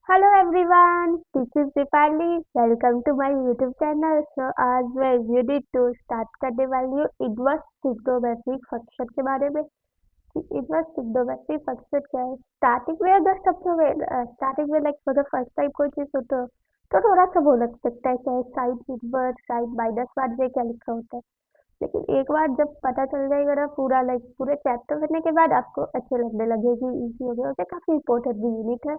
Hello everyone, this is Deepali. Welcome to my YouTube channel. आज मैं unit 2 start करने वाली हूँ इनवर्स ट्रिग्नोमेट्रिक फंक्शन के बारे में कि इनवर्स ट्रिग्नोमेट्रिक फंक्शन क्या है। स्टार्टिंग में अगर स्टार्टिंग में लाइक अगर फर्स्ट टाइम कोई चीज़ हो तो थोड़ा सा वो लग सकता है चाहे sine inverse sine minus one में क्या लिखा होता है। लेकिन एक बार जब पता चल जाएगा ना पूरा लाइक पूरे चैप्टर पढ़ने के बाद आपको अच्छे लगने लगेगी, इजी हो गया। काफ़ी इंपॉर्टेंट भी यूनिट है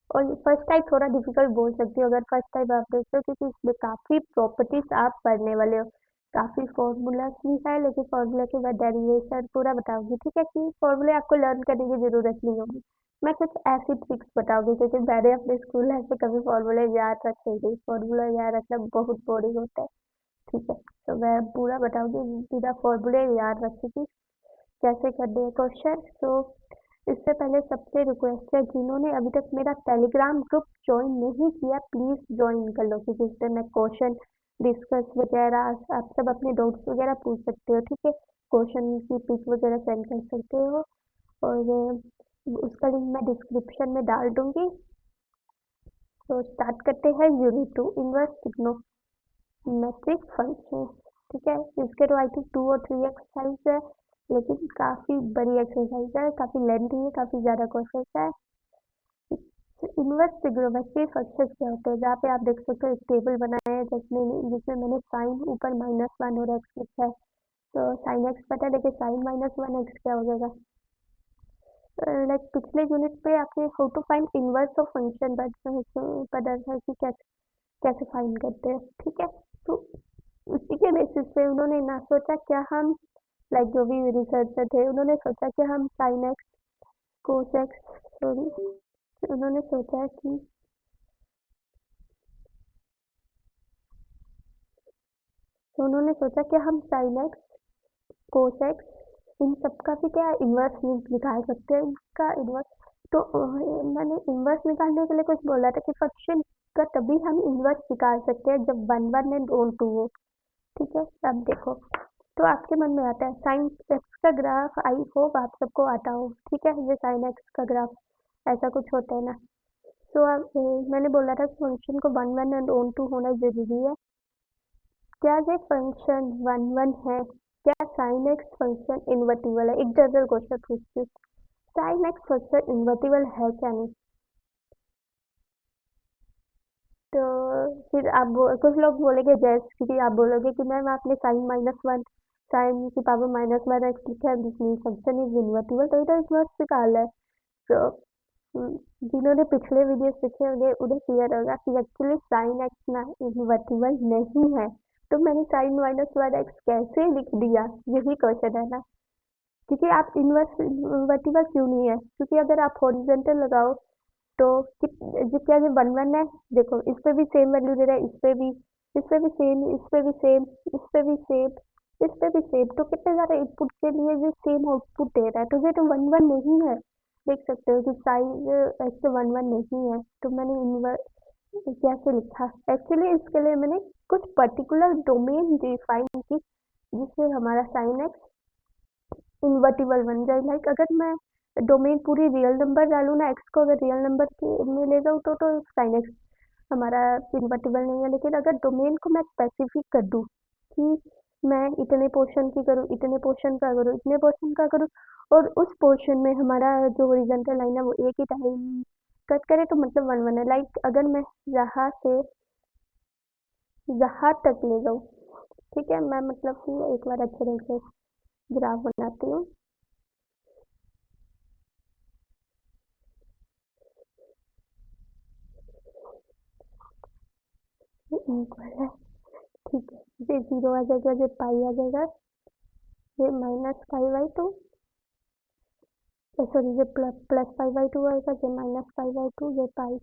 और फर्स्ट टाइम थोड़ा डिफिकल्ट बोल सकती हूँ अगर फर्स्ट टाइम आप देखते हो, क्योंकि इसमें काफ़ी प्रॉपर्टीज आप पढ़ने वाले हो। काफ़ी फॉर्मूला भी है, लेकिन फॉर्मूला के बाद डेरिवेशन पूरा बताऊंगी, ठीक है। कि फॉर्मूले आपको लर्न करने की ज़रूरत नहीं होगी। मैं कुछ ऐसी ट्रिक्स बताऊंगी क्योंकि मैंने अपने स्कूल लाइफ में कभी फॉर्मूले याद रखे नहीं। फॉर्मूला याद रखना बहुत बोरिंग होता है, ठीक है। तो मैं पूरा बताऊंगी बिना फॉर्मूले याद रखेगी कैसे करने हैं क्वेश्चन। तो इससे पहले सबसे रिक्वेस्ट है, जिन्होंने अभी तक मेरा टेलीग्राम ग्रुप ज्वाइन नहीं किया प्लीज़ ज्वाइन कर लो, क्योंकि इससे मैं क्वेश्चन डिस्कस वगैरह आप सब अपने डाउट्स वगैरह पूछ सकते हो, ठीक है। क्वेश्चन की पिक वगैरह सेंड कर सकते हो और उसका लिंक मैं डिस्क्रिप्शन में डाल दूंगी। तो स्टार्ट करते हैं यूनिट 2 इनवर्स मैट्रिक फंक्शन, ठीक है। इसके तो आई थिंक 2 और 3 एक्सरसाइज है, लेकिन काफ़ी बड़ी एक्सरसाइज है, काफ़ी लेंथी है, काफ़ी ज़्यादा क्वेश्चन है। इनवर्स ट्रिग्नोमेट्री फंक्शन क्या होते हैं, जहाँ पे आप देख सकते हो एक टेबल बनाया है जिसमें मैंने साइन ऊपर -1 और एक्स लिखा है। तो साइन एक्स पता है, लेकिन साइन -1 एक्स क्या हो जाएगा। लाइक पिछले यूनिट पे आपने how to find inverse of function पता था कि कैसे कैसे फाइंड करते हैं, ठीक है। तो उसी के बेसिस पे उन्होंने ना सोचा क्या हम लाइक जो भी रिसर्चर थे उन्होंने सोचा कि हम sine x cos x sorry उन्होंने सोचा कि उन्होंने सोचा कि हम साइन एक्स कोस एक्स इन सबका भी क्या इन्वर्स निकाल सकते हैं, इसका इन्वर्स। तो मैंने इन्वर्स निकालने के लिए कुछ बोला था कि फंक्शन का तभी हम इन्वर्स निकाल सकते हैं जब one one and onto हो, ठीक है। अब देखो, तो आपके मन में आता है साइन एक्स का ग्राफ, आई होप आप सबको आता हो, ठीक है। ये साइन एक्स का ग्राफ ऐसा कुछ होता है ना। तो अब मैंने बोला था कि फंक्शन को one one and onto होना जरूरी है। क्या ये फंक्शन वन वन है? क्या साइन एक्स फंक्शन इन्वर्टिबल है? एक जनरल क्वेश्चन पूछती हूँ, साइन एक्स फंक्शन इन्वर्टिबल है क्या नहीं। तो फिर कुछ लोग बोलेंगे जैसे कि आप बोलोगे कि मैम आपने साइन की पावर -1 एक्स लिखा है, this mean function is invertible, तो इधर इन्वर्स निकाल है। तो जिन्होंने पिछले वीडियोस देखे होंगे उन्हें क्लियर होगा कि एक्चुअली साइन एक्स ना इन्वर्टिबल नहीं है। तो मैंने साइन -1 एक्स कैसे लिख दिया, यही क्वेश्चन है ना। क्योंकि आप इन्वर्टिबल क्यों नहीं है, क्योंकि अगर आप हॉरिजॉन्टल लगाओ तो क्या ये वन वन है। देखो इस पे भी सेम वैल्यू दे रहा है, इस पे भी सेम, इस पे भी सेम, इस पे भी सेम, इस पे भी सेम, तो कितने सारे इनपुट के लिए ये सेम आउटपुट दे रहा है, तो ये तो वन वन नहीं है। देख सकते हो कि साइज ऐसे वन वन नहीं है। तो मैंने कैसे लिखा, एक्चुअली इसके लिए मैंने कुछ पर्टिकुलर डोमेन डिफाइन की जिससे हमारा साइन एक्स इन्वर्टिबल बन जाए। लाइक अगर मैं डोमेन पूरी रियल नंबर डालूँ ना, एक्स को अगर रियल नंबर में ले जाऊँ तो साइन एक्स हमारा इन्वर्टिबल नहीं है। लेकिन अगर डोमेन को मैं स्पेसिफिक कर दूँ कि मैं इतने पोर्शन की करूँ, इतने पोर्शन का करूँ, इतने पोर्शन का करूँ, और उस पोर्शन में हमारा जो हॉरिजॉन्टल लाइन है वो एक ही टाइम कट करे, तो मतलब वन वन है। लाइक अगर मैं यहाँ से यहाँ तक ले जाऊँ, ठीक है। मैं मतलब कि एक बार अच्छे ढंग से ग्राफ बनाती हूँ। ये इक्वल है, ठीक है। ये जीरो आ जाएगा, ये पाई आ जाएगा, ये -पाई/2, सॉरी ये +पाई/2 आएगा, ये -पाई/2, ये पाई,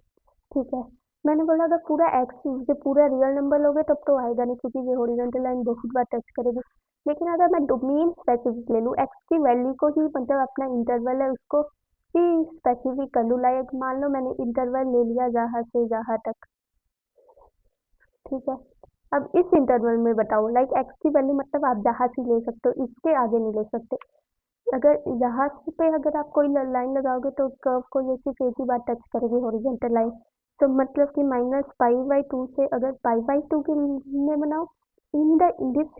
ठीक है। मैंने बोला अगर पूरा एक्स ये पूरा रियल नंबर लोगे तब तो आएगा नहीं, क्योंकि ये हॉरिजॉन्टल लाइन बहुत बार टच करेगी। लेकिन अगर मैं डोमेन स्पेसिफिक ले लूँ, एक्स की वैल्यू को ही मतलब अपना इंटरवल है उसको ही स्पेसिफिक कर लूँ। लाइक मान लो मैंने इंटरवल ले लिया जहाँ से जहाँ तक, ठीक है। अब इस इंटरवल में बताओ, लाइक एक्स की वैल्यू मतलब आप जहाँ से ले सकते हो, इसके आगे नहीं ले सकते। अगर यहाँ पे अगर आप कोई लाइन लगाओगे तो कर्व को ये सिर्फ एक ही बार टच करेगी हॉरिजॉन्टल लाइन, तो मतलब कि -π/2 से अगर π/2 के लिए बनाओ, in the this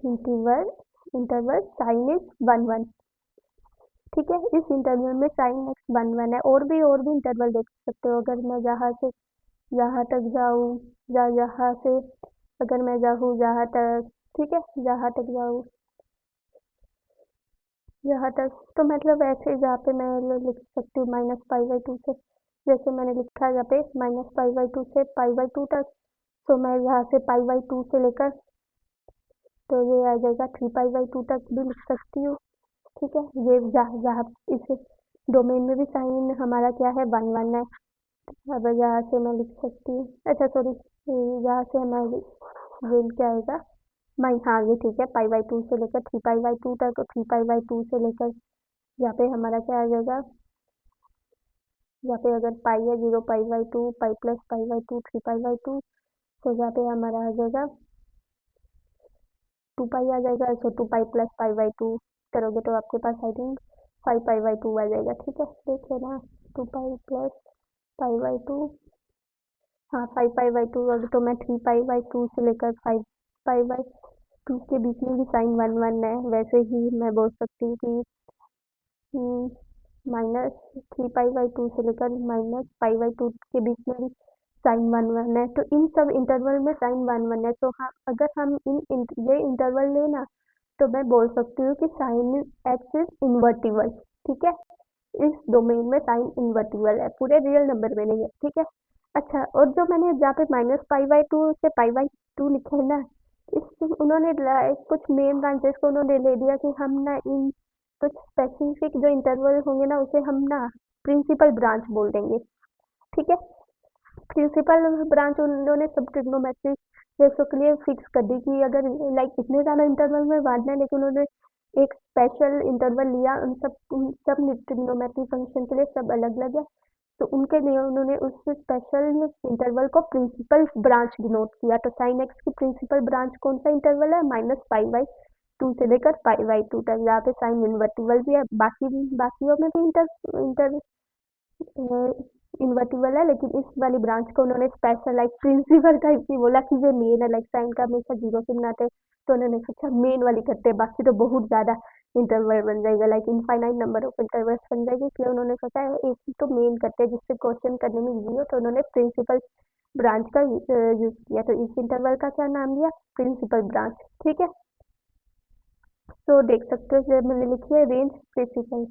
interval sine is 1 1। ठीक है, इस इंटरवल में साइन एक्स 1 1 है। और भी इंटरवल देख सकते हो। अगर मैं यहाँ से यहाँ तक जाऊँ, या यहाँ से अगर मैं जाऊँ यहाँ तक, ठीक है, यहाँ तक जाऊँ, यहाँ तक, तो मतलब ऐसे जहाँ पे मैं लिख सकती हूँ -π/2 से, जैसे मैंने लिखा यहाँ पे -π/2 से π/2 तक। तो मैं यहाँ से π/2 से लेकर, तो ये आ जाएगा 3π/2 तक भी लिख सकती हूँ। ठीक है, ये जहाँ जहाँ इस डोमेन में भी साइन हमारा क्या है, 1 1 है। अब यहाँ से मैं लिख सकती हूँ, अच्छा सॉरी, यहाँ से हमारी ये क्या आएगा, हाँ ये ठीक है, π/2 से लेकर 3π/2 तक, 3π/2 से लेकर यहाँ पे हमारा क्या आ जाएगा, यहाँ पे अगर पाई है 0π/2, पाई प्लस π/2, 3π/2, तो यहाँ पे हमारा आ जाएगा 2π आ जाएगा। तो 2π प्लस π/2 करोगे तो आपके पास आई थिंक 5π/2 आ जाएगा। ठीक है, देख लेना, 2π प्लस π/2, हाँ 5π/2। अगर तो मैं 3π/2 से लेकर 5π/2 के बीच में भी साइन 1 1 है, वैसे ही मैं बोल सकती हूँ कि -3π/2 से लेकर -π/2 के बीच में भी साइन 1 1 है। तो इन सब इंटरवल में साइन 1 1 है। तो हाँ, अगर हम ये इंटरवल लेना, तो मैं बोल सकती हूँ कि साइन एक्स इज इन्वर्टिबल। ठीक है, इस डोमेन में साइन इन्वर्टिबल है, पूरे रियल नंबर में नहीं है। ठीक है, अच्छा, और जो मैंने जहाँ पे -π/2 से π/2 लिखा है ना, इस उन्होंने कुछ मेन ब्रांचेस को उन्होंने ले दिया कि हम ना इन कुछ स्पेसिफिक जो इंटरवल होंगे ना, उसे हम ना प्रिंसिपल ब्रांच बोल देंगे। ठीक है, प्रिंसिपल ब्रांच उन्होंने सब ट्रिग्नोमेट्री केसों के लिए फिक्स कर दी कि अगर लाइक इतने ज़्यादा इंटरवल में बांटना है, लेकिन उन्होंने एक स्पेशल इंटरवल लिया, उन सब ट्रिग्नोमेट्री फंक्शन के लिए सब अलग अलग है। तो उनके लिए उन्होंने उस स्पेशल इंटरवल को प्रिंसिपल ब्रांच डिनोट किया। तो साइन एक्स की प्रिंसिपल ब्रांच कौन सा इंटरवल है, -π/2 से लेकर π/2 तक, जहाँ पे साइन इन्वर्टिबल भी है। बाकियों में भी इंटर इंटर इन्वर्टिबल है, लेकिन इस वाली ब्रांच को उन्होंने स्पेशल लाइक प्रिंसिपल टाइप की बोला कि जो मेन है, लाइक साइन का हमेशा 0 से बनाते हैं, तो उन्होंने सोचा मेन वाली करते हैं, बाकी तो बहुत ज़्यादा इंटरवल बन जाएगा, like infinite number of intervals बन जाएगी। इसलिए उन्होंने सोचा है एक तो मेन करते हैं जिससे क्वेश्चन करने में इजी हो, तो उन्होंने प्रिंसिपल ब्रांच का यूज किया। तो इस इंटरवल का क्या नाम दिया, प्रिंसिपल ब्रांच। ठीक है, तो देख सकते हो जब मैंने लिखी है रेंज प्रिंसिपल।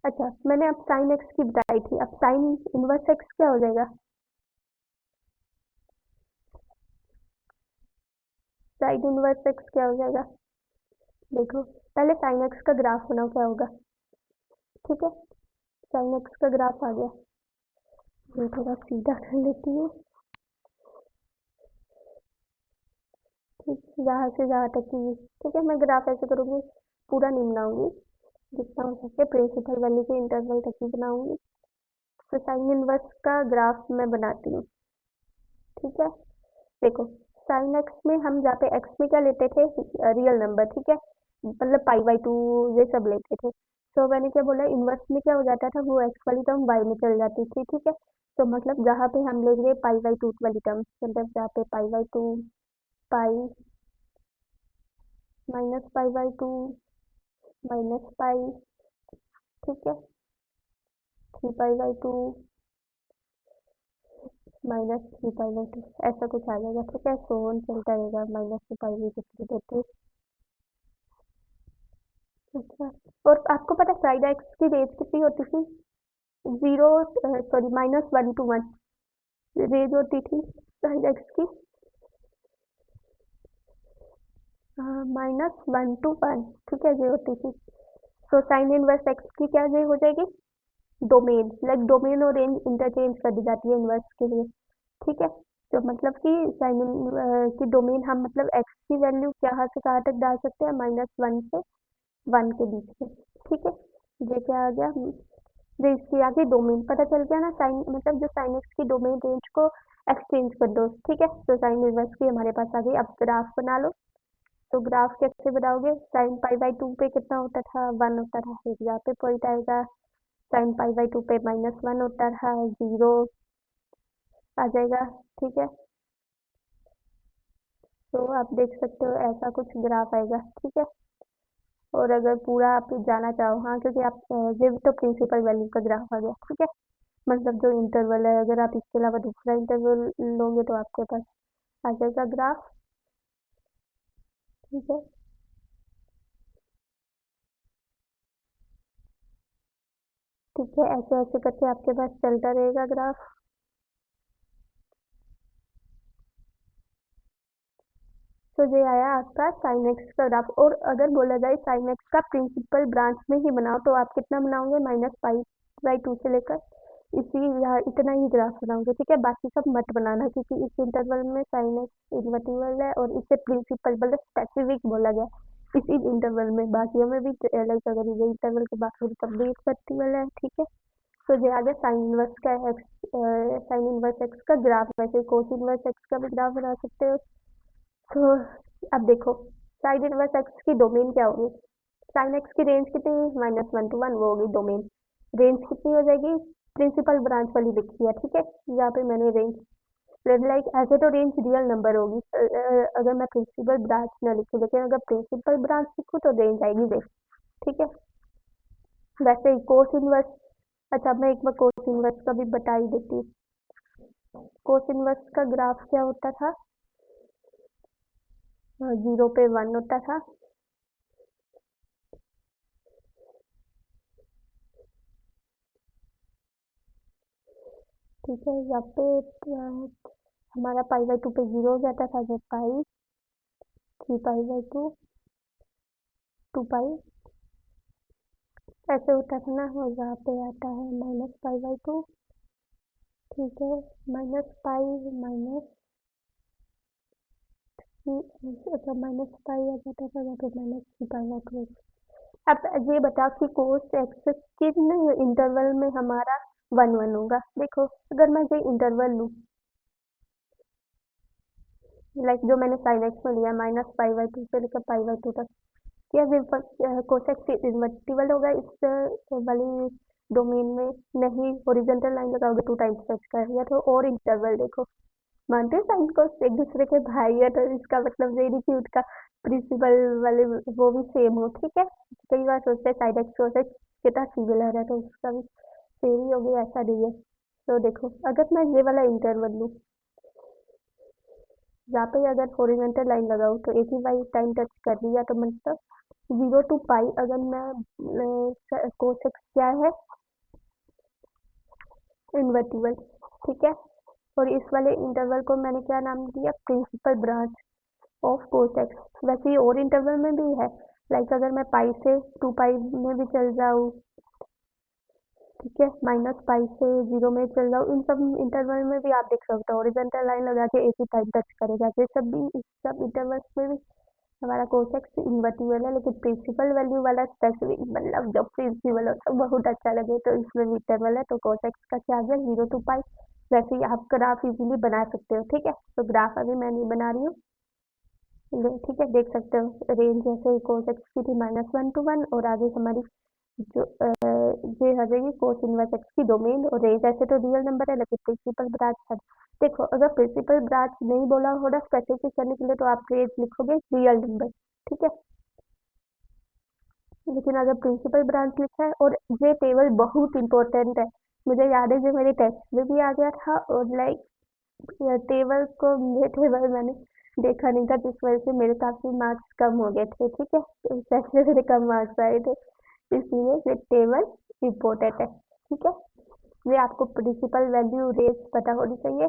अच्छा, मैंने अब साइन एक्स की बताई थी, अब साइन इनवर्स एक्स क्या हो जाएगा, साइन इनवर्स एक्स क्या हो जाएगा, देखो पहले साइन एक्स का ग्राफ बनाओ क्या होगा। ठीक है, साइन एक्स का ग्राफ आ गया, ये थोड़ा सीधा कर लेती हूँ। ठीक, यहाँ से जहाँ तक की, ठीक है, मैं ग्राफ ऐसे करूँगी, पूरा नहीं बनाऊंगी, जितना हो सके प्रिंसिपल वैल्यू के इंटरवल तक ही बनाऊंगी। तो साइन इनवर्स का ग्राफ मैं बनाती हूँ। ठीक है, देखो साइन एक्स में हम जहाँ पे एक्स में क्या लेते थे, रियल नंबर। ठीक है, मतलब π/2 ये सब लेते थे। तो मैंने क्या बोला, इनवर्स में क्या हो जाता था, वो एक्स वाली टर्म वाई में चल जाती थी। ठीक है, तो मतलब जहाँ पे हम लेंगे π/2 वाली टर्म, मतलब जहाँ पे π/2, पाई -π/2 -पाई, ठीक है, 3π/2 -3π/2, ऐसा कुछ आ जाएगा। ठीक है, सो ऑन चलता रहेगा, -2π भी कितनी देती है। अच्छा, और आपको पता है साइड एक्स की रेंज कितनी होती थी, 0 सॉरी -1 to 1 रेंज होती थी साइड एक्स की, -1 to 1। ठीक है, ये होती थी। तो साइन इनवर्स एक्स की क्या ये हो जाएगी, डोमेन, लाइक डोमेन और रेंज इंटरचेंज कर दी जाती है इनवर्स के लिए। ठीक है, तो मतलब कि साइन की डोमेन हम मतलब एक्स की वैल्यू कहाँ से कहाँ तक डाल सकते हैं, -1 से 1 के बीच में। ठीक है, ये क्या आ गया, जो इसकी आगे डोमेन पता चल गया ना, साइन मतलब जो साइन एक्स की डोमेन रेंज को एक्सचेंज कर दो। ठीक है, तो साइन इनवर्स की हमारे पास आ गई। अब ग्राफ बना लो। तो ग्राफ कैसे बनाओगे, साइन π/2 पे कितना होता था, 1 होता था, फिर यहाँ पे पॉइंट आएगा, साइन π/2 पे -1 होता था, 0, आ जाएगा। ठीक है, तो आप देख सकते हो ऐसा कुछ ग्राफ आएगा। ठीक है, और अगर पूरा आप जाना चाहो, हाँ, क्योंकि आप ये तो प्रिंसिपल वैल्यू का ग्राफ आ गया। ठीक है, मतलब जो इंटरवल है, अगर आप इसके अलावा दूसरा इंटरवल लोगे तो आपके पास आ जाएगा ग्राफ। ठीक है, ठीक है, ऐसे ऐसे करके आपके पास चलता रहेगा ग्राफ। तो ये आया आपका साइन एक्स का ग्राफ। और अगर बोला जाए साइन एक्स का प्रिंसिपल ब्रांच में ही बनाओ तो आप कितना बनाओगे, -5/2 से लेकर इसी यहाँ इतना ही ग्राफ बनाओगे। ठीक है, बाकी सब मत बनाना, क्योंकि इस इंटरवल में साइन एक्स इन्वर्टिबल है और इसे प्रिंसिपल मतलब स्पेसिफिक बोला गया इसी इंटरवल में। बाकियों में भी लाइक अगर ये इंटरवल की बात करूँ तब भी इन्वर्टिबल है। ठीक है, तो ये आ गया साइन इनवर्स का एक्स, साइन इनवर्स एक्स का ग्राफ। वैसे कोस इनवर्स एक्स का भी ग्राफ बना सकते हो। तो अब देखो, साइन इनवर्स एक्स की डोमेन क्या होगी। साइन एक्स की रेंज कितनी, -1 to 1, वो होगी डोमेन। रेंज कितनी हो जाएगी, प्रिंसिपल ब्रांच वाली लिखी है। ठीक है, यहाँ पे मैंने रेंज लाइक ऐसे तो रेंज रियल नंबर होगी, अगर मैं प्रिंसिपल ब्रांच ना लिखूँ, लेकिन अगर प्रिंसिपल ब्रांच लिखूँ तो रेंज आएगी रेंज। ठीक है, वैसे ही कोस इनवर्स, अच्छा मैं एक बार कोस इनवर्स का भी बता ही देती हूँ। कोस इनवर्स का ग्राफ क्या होता था, 0 पे 1 होता था। ठीक है, यहाँ पे हमारा π/2 पे 0 हो जाता था, जब पाई 3π/2 2 पाई ऐसे होता था ना। और यहाँ पे आता है -π/2। ठीक है, माइनस पाई माइनस, अच्छा -पाई आ जाता था, यहाँ पे -3π/2। अब ये बताओ कि कोस एक्स किन इंटरवल में हमारा 1 1 होगा। देखो, अगर मैं ये इंटरवल लूँ, लाइक जो मैंने साइन एक्स में लिया -π/2 से लेकर π/2 तक, क्या कोसेक्स इन्वर्टिबल होगा इस वाली डोमेन में। नहीं, हॉरिजॉन्टल लाइन लगाओगे 2 टाइम्स टच कर, या तो और इंटरवल देखो। मानते हैं साइन कोस एक दूसरे के भाई है, तो इसका मतलब ये नहीं कि उसका प्रिंसिपल वाले वो भी सेम हो। ठीक है, कई बार सोचते हैं साइन एक्स कोसेक्स कितना सिमिलर है, तो उसका भी सेम ही होगी, ऐसा नहीं है। तो देखो, अगर मैं ये वाला इंटरवल लूँ, यहाँ पे अगर हॉरिजॉन्टल लाइन लगाऊँ तो एक ही बाई टाइम टच कर लिया, तो मतलब 0 to π। अगर मैं कोस एक्स क्या है, इन्वर्टिबल। ठीक है, और इस वाले इंटरवल को मैंने क्या नाम दिया, principal branch of cos x. वैसे ही और इंटरवल में भी है, लाइक अगर मैं पाई से 2 पाई में भी चल जाऊँ, ठीक है, -पाई से 0 में चल जाऊँ, इन सब इंटरवल में भी आप देख सकते हो हॉरिजॉन्टल लाइन लगा के एक ही टाइम टच करेगा। ये सब भी इस सब इंटरवल्स में भी हमारा कोसेक्स इन्वर्टिबल है, लेकिन प्रिंसिपल वैल्यू वाला स्पेसिफिक मतलब जब प्रिंसिपल हो तो बहुत अच्छा लगे, तो इसमें इंटरवल है, तो कोसेक्स का क्या है, 0 to π। वैसे ही आप ग्राफ इजीली बना सकते हो। ठीक है, तो ग्राफ अभी मैं नहीं बना रही हूँ। ठीक है, देख सकते हो रेंज जैसे कोसेक्स की थी -1 to 1, और आगे हमारी जो ये आ जाएगी कोस इनवर्स एक्स की डोमेन। और रेंज ऐसे तो रियल नंबर है, लेकिन प्रिंसिपल ब्रांच है। देखो, अगर प्रिंसिपल ब्रांच नहीं बोला होगा स्पेसिफिक करने के लिए, तो आप रेंज लिखोगे रियल नंबर। ठीक है, लेकिन अगर प्रिंसिपल ब्रांच लिखा है, और ये टेबल बहुत इंपॉर्टेंट है, मुझे याद है जो मेरे टेस्ट में भी आ गया था, और लाइक टेबल को, ये टेबल मैंने देखा नहीं था, जिस वजह से मेरे काफी मार्क्स कम हो गए थे। ठीक है, इस टेस्ट में मेरे कम मार्क्स आए थे, इसलिए ये टेबल इम्पोर्टेंट है। ठीक है, ये आपको प्रिंसिपल वैल्यू रेट पता होनी चाहिए।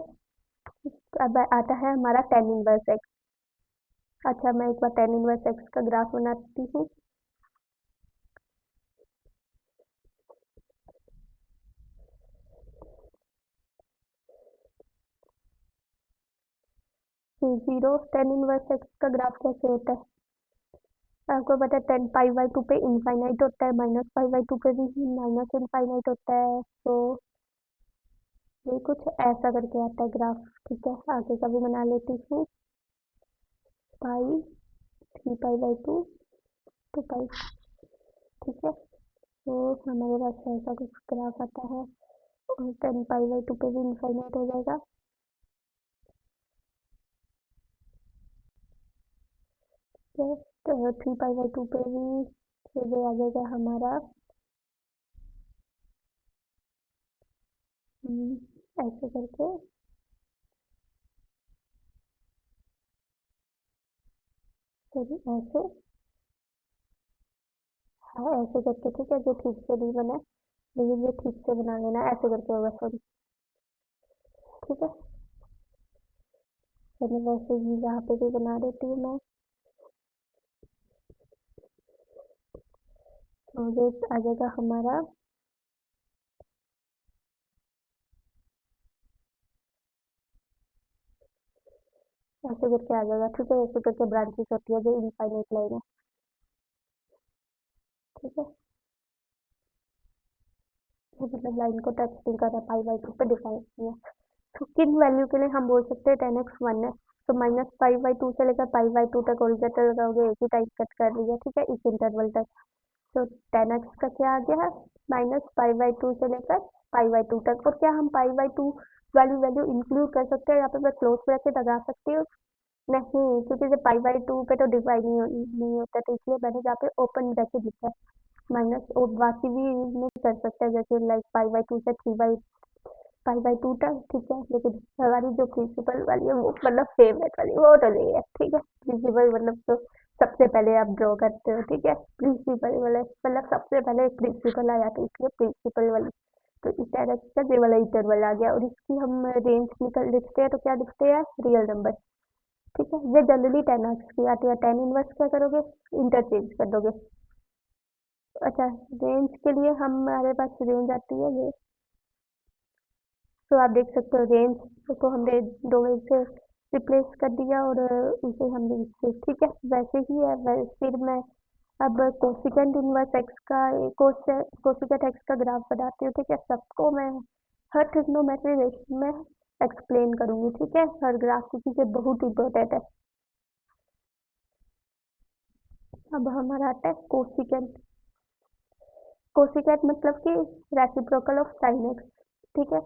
अब आता है हमारा टेन इनवर्स एक्स। अच्छा, मैं एक बार टेन इनवर्स एक्स का ग्राफ बनाती हूँ। 10 इनवर्स एक्स का ग्राफ कैसे होता है, आपको पता है 10π/2 पे इनफाइनाइट होता है, -π/2 पे भी माइनस इनफाइनाइट होता है। तो ये कुछ ऐसा करके आता है ग्राफ। ठीक है, आगे का भी बना लेती हूँ। पाई 3π/2 2 पाई। ठीक है, तो हमारे पास ऐसा कुछ ग्राफ आता है, और 10π/2 पे भी इनफाइनाइट हो जाएगा। तो 3 पाई बाई 2 पे भी फिर ये आ जाएगा हमारा ऐसे करके फिर ऐसे, हाँ ऐसे करके, ठीक है, जो ठीक से नहीं बना लेकिन ये ठीक से बना लेना, ऐसे करके होगा, सॉरी। ठीक है, चलो वैसे ही यहाँ पे भी बना देती हूँ मैं। तो ये आ जाएगा हमारा ऐसे करके आ जाएगा, ठीक है, ऐसे करके ब्रांचेस होती है जो इनफाइनाइट लाइन है। ठीक है, तो मतलब लाइन को टच नहीं कर रहा, पाई बाई 2 पे डिफाइन किया। तो किन वैल्यू के लिए हम बोल सकते हैं 10x 1 है, तो -पाई बाई 2 से लेकर पाई बाई 2 तक होरिजेंटल लगाओगे, एक ही टाइप कट कर रही है, ठीक है, इस इंटरवल तक। तो 10x का क्या आ गया, -पाई बाई 2 से लेकर पाई बाई 2 तक। और क्या हम पाई बाई 2 वाली वैल्यू इंक्लूड कर सकते हैं, यहाँ पे मैं क्लोज ब्रैकेट लगा सकती हूँ? नहीं, क्योंकि जब पाई बाई 2 पे तो डिवाइड नहीं होता, तो इसलिए मैंने यहाँ पे ओपन ब्रैकेट लिखा है। माइनस, और बाकी भी नहीं कर सकते, जैसे लाइक पाई बाई 2 से पाई बाई 2 तक, ठीक है, लेकिन हमारी जो प्रिंसिपल वाली है वो मतलब फेवरेट वाली वो तो नहीं है, ठीक है। प्रिंसिपल मतलब तो सबसे पहले आप ड्रॉ करते हो, ठीक है, प्रिंसिपल वाला मतलब सबसे पहले प्रिंसिपल आया था, इसलिए प्रिंसिपल वाली। तो इस डायरेक्ट का ये वाला इंटरवल आ गया, और इसकी हम रेंज निकल लिखते हैं, तो क्या लिखते हैं, रियल नंबर। ठीक है, ये जनरली 10x की आती है, 10 इनवर्स क्या करोगे, इंटरचेंज कर दोगे। अच्छा, रेंज के लिए हमारे पास रेंज आती है ये, तो आप देख सकते हो रेंज को हमने दो से रिप्लेस कर दिया, और इसे हमने इससे, ठीक है, वैसे ही है। फिर मैं अब कोसिकेंट इनवर्स एक्स का कोसिकेंट एक्स का ग्राफ बनाती हूँ, ठीक है, सबको मैं हर ट्रिग्नोमेट्री रेशियो में एक्सप्लेन करूंगी, ठीक है, हर ग्राफ की चीजें बहुत इंपॉर्टेंट है। अब हमारा आता है कोसिकेंट। कोसिकेंट मतलब कि रेसिप्रोकल ऑफ साइन एक्स, ठीक है,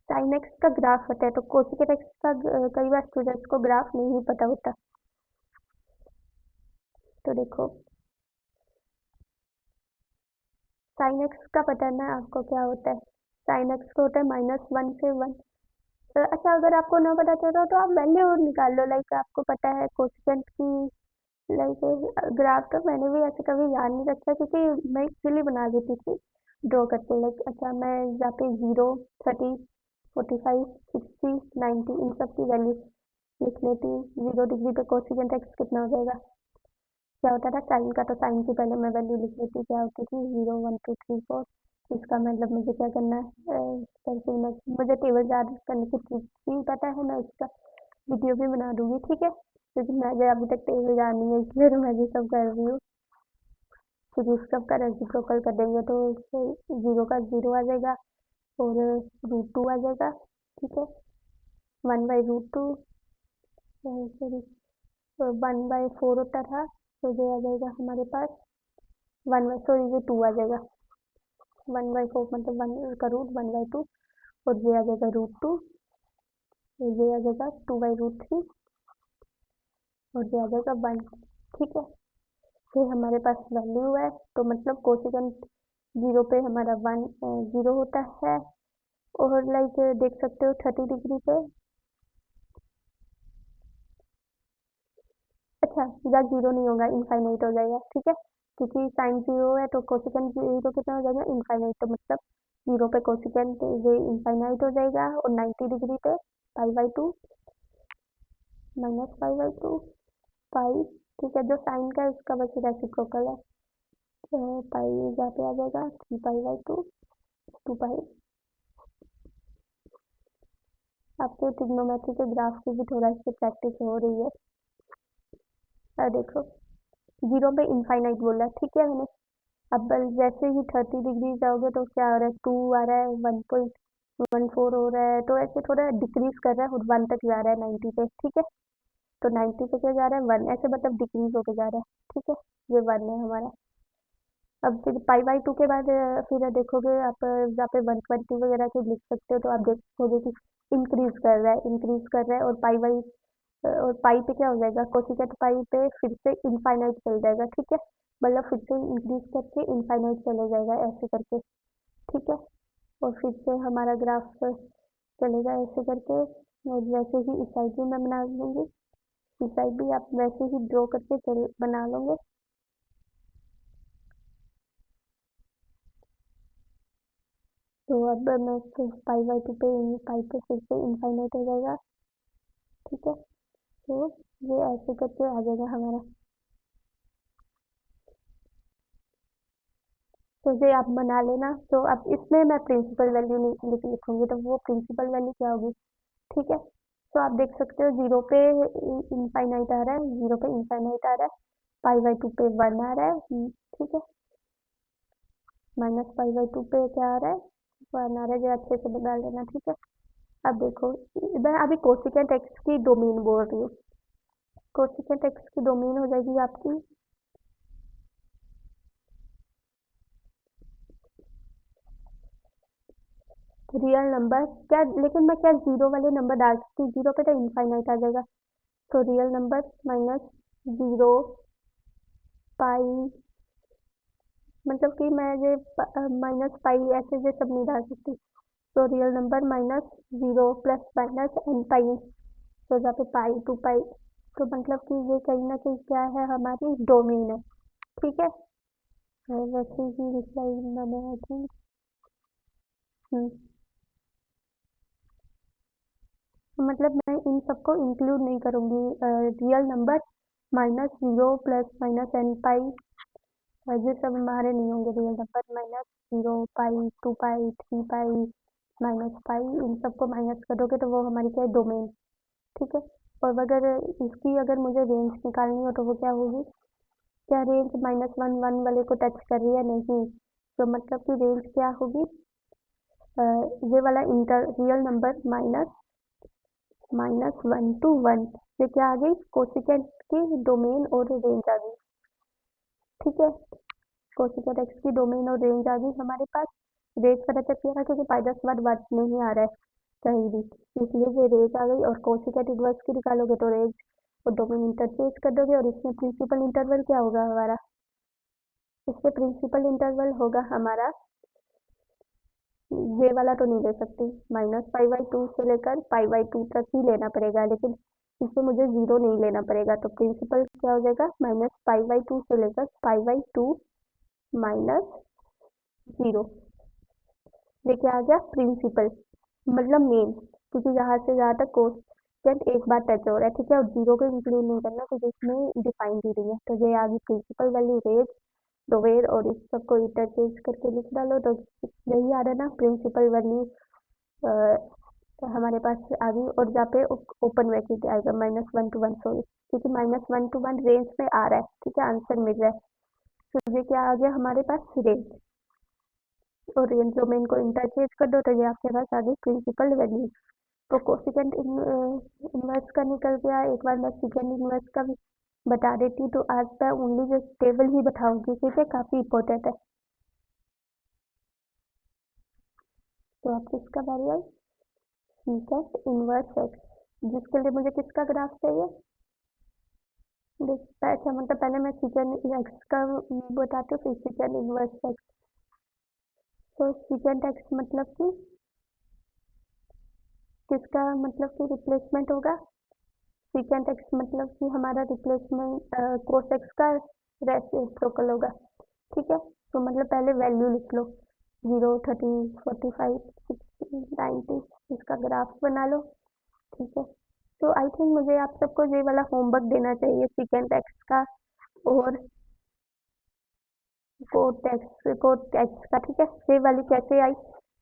साइन एक्स का ग्राफ होता है, तो कोसिकेट एक्स का कई बार स्टूडेंट्स को ग्राफ नहीं पता होता। तो देखो, साइन एक्स का पता है ना आपको क्या होता है, साइन एक्स का होता है -1 से 1। अच्छा, अगर आपको ना पता चल रहा हो तो आप वैल्यू निकाल लो, लाइक आपको पता है कोसिकेंट की, लाइक ग्राफ तो मैंने भी ऐसे कभी याद नहीं रखा, क्योंकि मैं एक्चुअली बना देती थी ड्रॉ करते, लाइक अच्छा मैं यहाँ पे 0, 30, 45, 60, 90 इन सब की वैल्यू लिख लेती हूँ। 0 डिग्री पे कोसिकेंट एक्स कितना हो जाएगा, क्या होता था साइन का, तो साइन की पहले मैं वैल्यू लिख लेती, क्या होती थी, 0, 1, 2, 3, 4। इसका मतलब मुझे क्या करना है, कैसे मुझे टेबल याद करने की ट्रिक भी पता है, मैं उसका वीडियो भी बना दूंगी, ठीक है, क्योंकि मुझे अभी तक टेबल याद नहीं है, इसलिए तो मैं ये सब कर रही हूँ। फिर इस सब का रेसिप्रोकल कर देंगे, तो 0 का 0 आ जाएगा, और √2 आ जाएगा, ठीक है, 1/√2, सॉरी, 1/4 होता था, तो ये आ जाएगा हमारे पास 1/, सॉरी ये 2 आ जाएगा, 1/4 मतलब 1 का रूट 1/2, और ये आ जाएगा √2, ये आ जाएगा 2/√3, और ये आ जाएगा 1, ठीक है। फिर हमारे पास वैल्यू है, तो मतलब कोसिकेंट 0 पे हमारा 0 होता है, और लाइक देख सकते हो 30 डिग्री पे, अच्छा या 0 नहीं होगा, इनफाइनाइट हो जाएगा, ठीक है, क्योंकि साइन 0 है तो कोसिकेंट 0 कितना हो जाएगा, इनफाइनाइट, तो मतलब 0 पे कोसिकेंट ये इनफाइनाइट हो जाएगा, और 90 डिग्री पे पाई बाई 2, -पाई बाई 2 पाई, ठीक है, जो साइन का है उसका बस रेसिप्रोकल है, पाई यहाँ पे आ जाएगा 3 पाई बाई 2, 2 पाई। आपके ट्रिग्नोमेट्री के ग्राफ की भी थोड़ा इससे प्रैक्टिस हो रही है। देखो, 0 पे इनफाइनाइट बोला, ठीक है मैंने, अब जैसे ही 30 डिग्री जाओगे तो क्या हो रहा है, 2 आ रहा है, 1.14 हो रहा है, तो ऐसे थोड़ा डिक्रीज कर रहा है, और 1 तक जा रहा है 90 पे, ठीक है, तो 90 पे क्या जा रहा है, 1, ऐसे मतलब डिक्रीज होके जा रहा है, ठीक है, ये 1 है हमारा। अब फिर पाई बाई 2 के बाद फिर देखोगे आप, जहाँ पे 120 वगैरह के लिख सकते हो, तो आप देखोगे कि इंक्रीज कर रहा है, इंक्रीज कर रहा है, और और पाई पे क्या हो जाएगा, कोसिकेट पाई पे फिर से इनफाइनाइट चल जाएगा, ठीक है, मतलब फिर से इंक्रीज करके इनफाइनाइट चले जाएगा ऐसे करके, ठीक है। और फिर से हमारा ग्राफ चलेगा ऐसे करके, और वैसे ही इस साइड भी मैं बना लूँगी, इस साइड भी आप वैसे ही ड्रॉ करके बना लोगे। तो अब मैं फिर पाई बाई टू पे पाई पे फिर से इनफाइनाइट हो जाएगा, ठीक है। तो ये ऐसे करके आ जाएगा हमारा। तो ये आप बना लेना। तो अब इसमें मैं प्रिंसिपल वैल्यू लिखूंगी, तो वो प्रिंसिपल वैल्यू क्या होगी, ठीक है। तो आप देख सकते हो जीरो पे इनफाइनाइट आ रहा है, जीरो पे इनफाइनाइट आ रहा है, पाई बाई टू पे वन आ रहा है, ठीक है, माइनस पाई बाई टू पे क्या आ रहा है, वन आ रहा है, जो अच्छे से बना लेना, ठीक है। अब देखो, मैं अभी कोसिकेंट एक्स की डोमेन बोल रही हूँ, कोसिकेंट एक्स की डोमेन हो जाएगी आपकी रियल नंबर, क्या लेकिन मैं क्या जीरो वाले नंबर डाल सकती हूँ, जीरो पे तो इनफाइनाइट आ जाएगा, तो रियल नंबर माइनस जीरो पाई, मतलब कि मैं ये माइनस पाई ऐसे ये सब नहीं डाल सकती, तो real number minus zero plus minus n pi, तो जहाँ पे पाई टू पाई, तो मतलब कि ये कहीं ना कहीं क्या है, हमारी डोमेन है, ठीक है। और वैसे ही रिप्लाई मैंने आई थिंक मतलब मैं इन सबको इंक्लूड नहीं करूँगी, real number minus zero plus minus n pi, ये सब हमारे नहीं होंगे, real number minus zero pi two pi three pi minus pi, इन सबको माइनस करोगे तो वो हमारी क्या है, डोमेन, ठीक है। और अगर इसकी अगर मुझे रेंज निकालनी हो तो वो क्या होगी, क्या रेंज माइनस वन वन वाले को टच कर रही है, नहीं, तो मतलब कि रेंज क्या होगी, ये वाला inter real number minus minus one two one, ये क्या आ गई, कोसिकेंट की डोमेन और रेंज आ गई, ठीक है। कोसिकेंट एक्स की डोमेन और रेंज आ गई हमारे पास, रेंज पता चल गया क्योंकि पाइडस वर्ड वर्ड नहीं आ रहा है कहीं भी, इसलिए ये रेंज आ गई, और कोसिकेंट इनवर्स की निकालोगे तो रेंज और डोमेन इंटरचेंज कर दोगे, और इसमें प्रिंसिपल इंटरवल क्या होगा हमारा, इसमें प्रिंसिपल इंटरवल होगा हमारा, ये वाला तो नहीं ले सकती, माइनस पाई बाई टू से लेकर पाई बाई टू तक ही लेना पड़ेगा, लेकिन इससे मुझे जीरो नहीं लेना पड़ेगा, तो प्रिंसिपल क्या हो जाएगा, माइनस पाई बाई टू से लेकर pi by two minus zero, ये क्या आ गया, प्रिंसिपल, मतलब मेन, क्योंकि यहाँ से यहाँ तक कोसेंट एक बार टच हो रहा है, ठीक है, और जीरो को इंक्लूड नहीं करना क्योंकि इसमें डिफाइन दी रही है, तो ये आ गई प्रिंसिपल वैल्यू रेज डोवेर, और इस सबको इंटरचेंज करके लिख डालो, तो यही आ रहा है ना प्रिंसिपल वैल्यू, तो हमारे पास आ गई, और जहाँ पे ओपन ब्रैकेट आएगा minus one two one, sorry, क्योंकि minus one two one range में आ रहा है, ठीक है, आंसर मिल रहा है, तो ये क्या आ गया हमारे पास, रेंज, और रेंज डोमेन को इंटरचेंज कर दो तो ये आपके पास आ गई प्रिंसिपल वैल्यू। तो कोसिकेंट इनवर्स का निकल गया, एक बार मैं सेकेंड इनवर्स का भी बता देती हूँ, तो आज मैं ओनली जो टेबल ही बताऊंगी, ठीक है, काफ़ी इंपॉर्टेंट है। तो आप किसका बारी आई, सेकेंड इनवर्स एक्स, जिसके लिए मुझे किसका ग्राफ चाहिए, अच्छा, मतलब पहले मैं सेकेंड एक्स का बताती हूँ, फिर सेकेंड इनवर्स एक्स, तो सेकेंड एक्स मतलब कि किसका, मतलब कि रिप्लेसमेंट होगा, सेकेंड एक्स मतलब कि हमारा रिप्लेसमेंट कोस एक्स का रेसिप्रोकल होगा, ठीक है। तो मतलब पहले वैल्यू लिख लो, zero thirty forty five sixty ninety, इसका ग्राफ बना लो, ठीक है। तो आई थिंक मुझे आप सबको ये वाला होमवर्क देना चाहिए सेकेंड एक्स का, और कोट एक्स का, ठीक है, ये वाली कैसे आई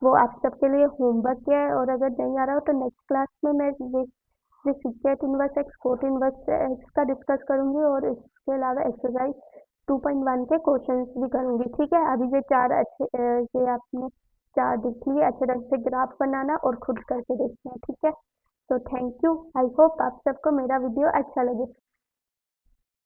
वो आप सबके लिए होमवर्क है, और अगर नहीं आ रहा हो तो नेक्स्ट क्लास में मैं ये secant inverse x cot inverse x का डिस्कस करूंगी, और इसके अलावा एक्सरसाइज 2.1 के क्वेश्चंस भी करूंगी, ठीक है। अभी ये चार अच्छे ये आपने चार देख लिए, अच्छे ढंग से ग्राफ बनाना और खुद करके देखना है, ठीक है। तो थैंक यू, आई होप आप सबको मेरा वीडियो अच्छा लगे।